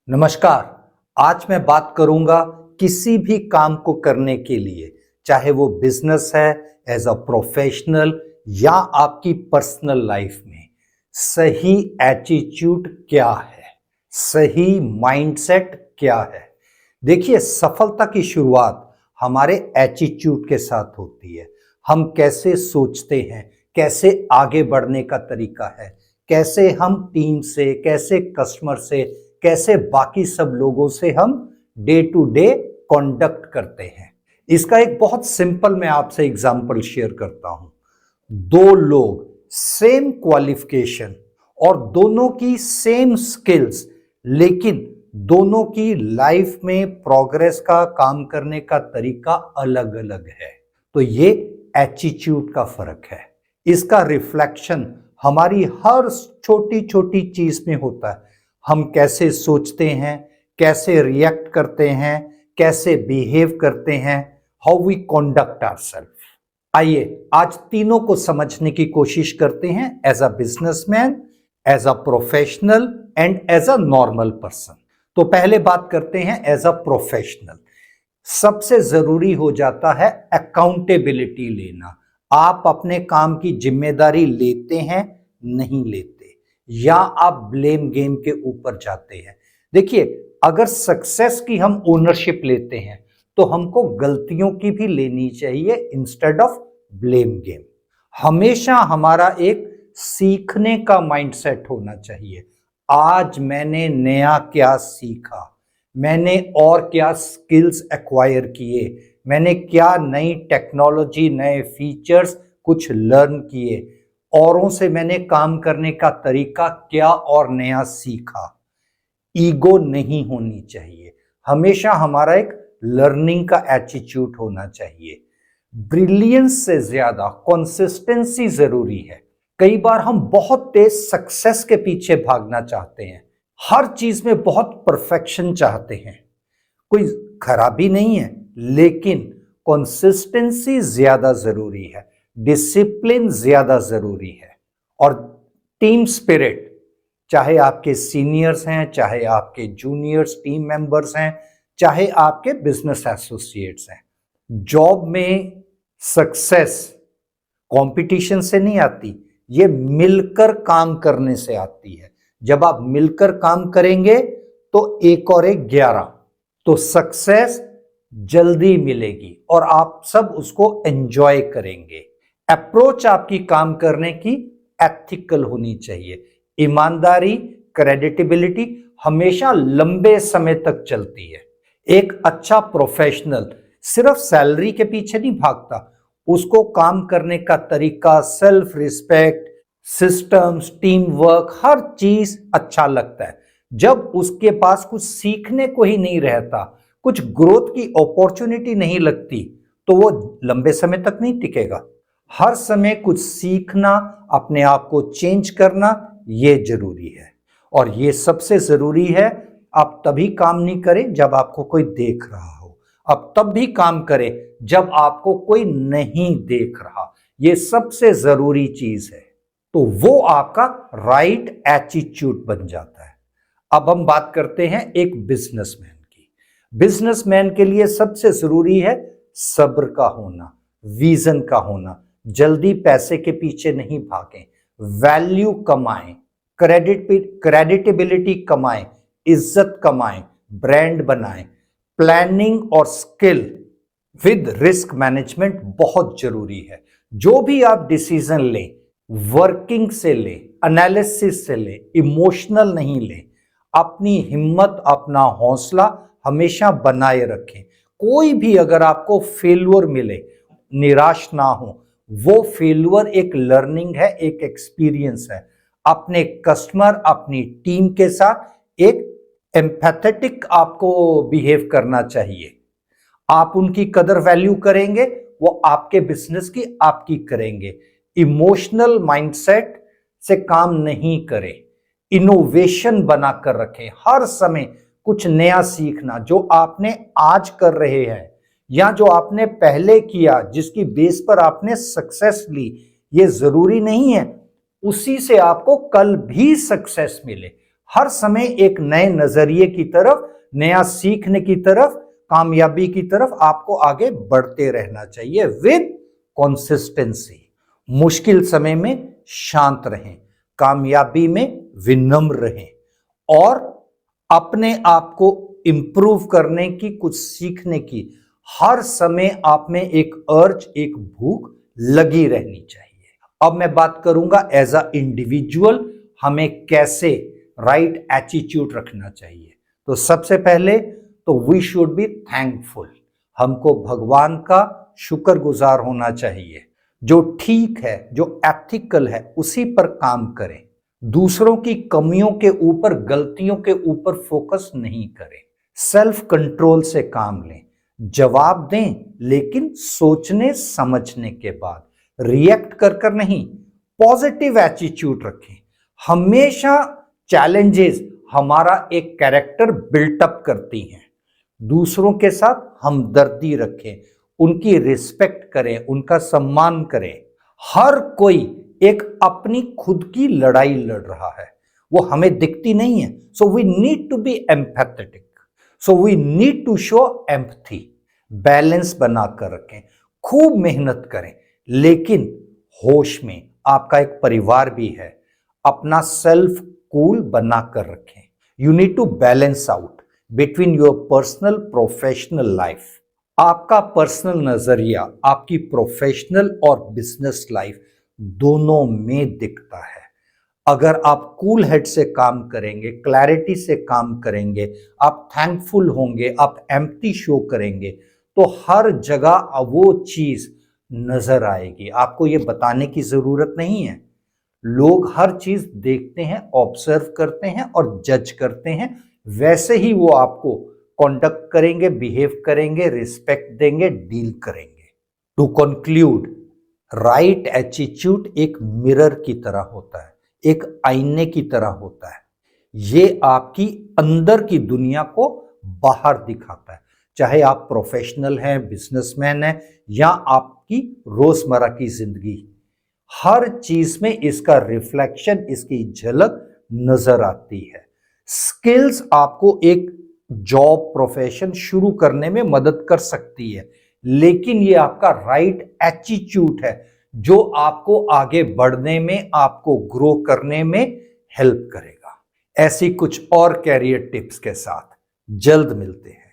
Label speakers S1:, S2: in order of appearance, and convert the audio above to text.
S1: नमस्कार। आज मैं बात करूंगा किसी भी काम को करने के लिए, चाहे वो बिजनेस है, एज अ प्रोफेशनल या आपकी पर्सनल लाइफ में, सही एटीट्यूड क्या है, सही माइंडसेट क्या है। देखिए, सफलता की शुरुआत हमारे एटीट्यूड के साथ होती है। हम कैसे सोचते हैं, कैसे आगे बढ़ने का तरीका है, कैसे हम टीम से, कैसे कस्टमर से, कैसे बाकी सब लोगों से हम डे टू डे कॉन्डक्ट करते हैं। इसका एक बहुत सिंपल मैं आपसे एग्जांपल शेयर करता हूं। दो लोग सेम क्वालिफिकेशन और दोनों की सेम स्किल्स, लेकिन दोनों की लाइफ में प्रोग्रेस का काम करने का तरीका अलग अलग है। तो ये एटीट्यूड का फर्क है। इसका रिफ्लेक्शन हमारी हर छोटी छोटी चीज में होता है। हम कैसे सोचते हैं, कैसे रिएक्ट करते हैं, कैसे बिहेव करते हैं, हाउ वी कंडक्ट आवरसेल्फ। आइए आज तीनों को समझने की कोशिश करते हैं, as a businessman, as a professional and as a normal person. तो पहले बात करते हैं एज अ प्रोफेशनल। सबसे जरूरी हो जाता है अकाउंटेबिलिटी लेना। आप अपने काम की जिम्मेदारी लेते हैं, नहीं लेते, या आप ब्लेम गेम के ऊपर जाते हैं। देखिए, अगर सक्सेस की हम ओनरशिप लेते हैं तो हमको गलतियों की भी लेनी चाहिए इंस्टेड ऑफ ब्लेम गेम। हमेशा हमारा एक सीखने का माइंडसेट होना चाहिए। आज मैंने नया क्या सीखा, मैंने और क्या स्किल्स एक्वायर किए, मैंने क्या नई टेक्नोलॉजी, नए फीचर्स कुछ लर्न किए, औरों से मैंने काम करने का तरीका क्या और नया सीखा। ईगो नहीं होनी चाहिए। हमेशा हमारा एक लर्निंग का एटीट्यूड होना चाहिए। ब्रिलियंस से ज्यादा कंसिस्टेंसी जरूरी है। कई बार हम बहुत तेज सक्सेस के पीछे भागना चाहते हैं, हर चीज में बहुत परफेक्शन चाहते हैं। कोई खराबी नहीं है, लेकिन कंसिस्टेंसी ज्यादा जरूरी है, डिसिप्लिन ज्यादा जरूरी है। और टीम स्पिरिट, चाहे आपके सीनियर्स हैं, चाहे आपके जूनियर्स टीम मेंबर्स हैं, चाहे आपके बिजनेस एसोसिएट्स हैं, जॉब में सक्सेस कंपटीशन से नहीं आती, ये मिलकर काम करने से आती है। जब आप मिलकर काम करेंगे तो एक और एक 11, तो सक्सेस जल्दी मिलेगी और आप सब उसको एंजॉय करेंगे। अप्रोच आपकी काम करने की एथिकल होनी चाहिए। ईमानदारी, क्रेडिटेबिलिटी हमेशा लंबे समय तक चलती है। एक अच्छा प्रोफेशनल सिर्फ सैलरी के पीछे नहीं भागता, उसको काम करने का तरीका, self respect, systems, team work, हर चीज अच्छा लगता है। जब उसके पास कुछ सीखने को ही नहीं रहता, कुछ ग्रोथ की अपॉर्चुनिटी नहीं लगती, तो वो लंबे समय तक नहीं टिकेगा। हर समय कुछ सीखना, अपने आप को चेंज करना, ये जरूरी है। और ये सबसे जरूरी है। आप तभी काम नहीं करें जब आपको कोई देख रहा हो, आप तब भी काम करें जब आपको कोई नहीं देख रहा। ये सबसे जरूरी चीज है। तो वो आपका राइट एटीट्यूड बन जाता है। अब हम बात करते हैं एक बिजनेसमैन की। बिजनेसमैन के लिए सबसे जरूरी है सब्र का होना, विजन का होना। जल्दी पैसे के पीछे नहीं भागें, वैल्यू कमाएं, क्रेडिटेबिलिटी कमाएं, इज्जत कमाएं, ब्रांड बनाएं। प्लानिंग और स्किल विद रिस्क मैनेजमेंट बहुत जरूरी है। जो भी आप डिसीजन लें, वर्किंग से लें, एनालिसिस से लें, इमोशनल नहीं लें। अपनी हिम्मत, अपना हौसला हमेशा बनाए रखें। कोई भी अगर आपको फेल्योर मिले, निराश ना हो। वो फेल्योर एक लर्निंग है, एक एक्सपीरियंस है। अपने कस्टमर, अपनी टीम के साथ एक एम्पैथेटिक आपको बिहेव करना चाहिए। आप उनकी कदर वैल्यू करेंगे, वो आपके बिजनेस की आपकी करेंगे। इमोशनल माइंडसेट से काम नहीं करें। इनोवेशन बनाकर रखें। हर समय कुछ नया सीखना, जो आपने आज कर रहे हैं या जो आपने पहले किया, जिसकी बेस पर आपने सक्सेस ली, ये जरूरी नहीं है उसी से आपको कल भी सक्सेस मिले। हर समय एक नए नजरिए की तरफ, नया सीखने की तरफ, कामयाबी की तरफ आपको आगे बढ़ते रहना चाहिए विद कंसिस्टेंसी। मुश्किल समय में शांत रहें, कामयाबी में विनम्र रहें और अपने आप को इंप्रूव करने की, कुछ सीखने की हर समय आप में एक अर्ज, एक भूख लगी रहनी चाहिए। अब मैं बात करूंगा एज अ इंडिविजुअल हमें कैसे राइट एटीट्यूड रखना चाहिए। तो सबसे पहले तो वी शुड बी थैंकफुल, हमको भगवान का शुक्रगुजार होना चाहिए। जो ठीक है, जो एथिकल है, उसी पर काम करें। दूसरों की कमियों के ऊपर, गलतियों के ऊपर फोकस नहीं करें। सेल्फ कंट्रोल से काम लें, जवाब दें लेकिन सोचने समझने के बाद, रिएक्ट कर नहीं। पॉजिटिव एटीट्यूड रखें। हमेशा चैलेंजेस हमारा एक कैरेक्टर बिल्टअप करती हैं। दूसरों के साथ हमदर्दी रखें, उनकी रिस्पेक्ट करें, उनका सम्मान करें। हर कोई एक अपनी खुद की लड़ाई लड़ रहा है, वो हमें दिखती नहीं है। So we need to be empathetic, so we need to show empathy. Balance बनाकर रखें, खूब मेहनत करें लेकिन होश में। आपका एक परिवार भी है, अपना सेल्फ कूल बनाकर रखें। You need to balance out between your personal professional life. आपका पर्सनल नजरिया आपकी प्रोफेशनल और बिजनेस लाइफ दोनों में दिखता है। अगर आप कूल हेड से काम करेंगे, क्लैरिटी से काम करेंगे, आप थैंकफुल होंगे, आप एम्पैथी शो करेंगे, तो हर जगह वो चीज नजर आएगी। आपको ये बताने की जरूरत नहीं है। लोग हर चीज देखते हैं, ऑब्जर्व करते हैं और जज करते हैं। वैसे ही वो आपको कॉन्डक्ट करेंगे, बिहेव करेंगे, रिस्पेक्ट देंगे, डील करेंगे। टू कंक्लूड, राइट एटीट्यूड एक मिरर की तरह होता है, एक आईने की तरह होता है। ये आपकी अंदर की दुनिया को बाहर दिखाता है। चाहे आप प्रोफेशनल हैं, बिजनेसमैन हैं या आपकी रोजमर्रा की जिंदगी, हर चीज में इसका रिफ्लेक्शन, इसकी झलक नजर आती है। स्किल्स आपको एक जॉब, प्रोफेशन शुरू करने में मदद कर सकती है, लेकिन ये आपका राइट एटीट्यूड है जो आपको आगे बढ़ने में, आपको ग्रो करने में हेल्प करेगा। ऐसी कुछ और कैरियर टिप्स के साथ जल्द मिलते हैं।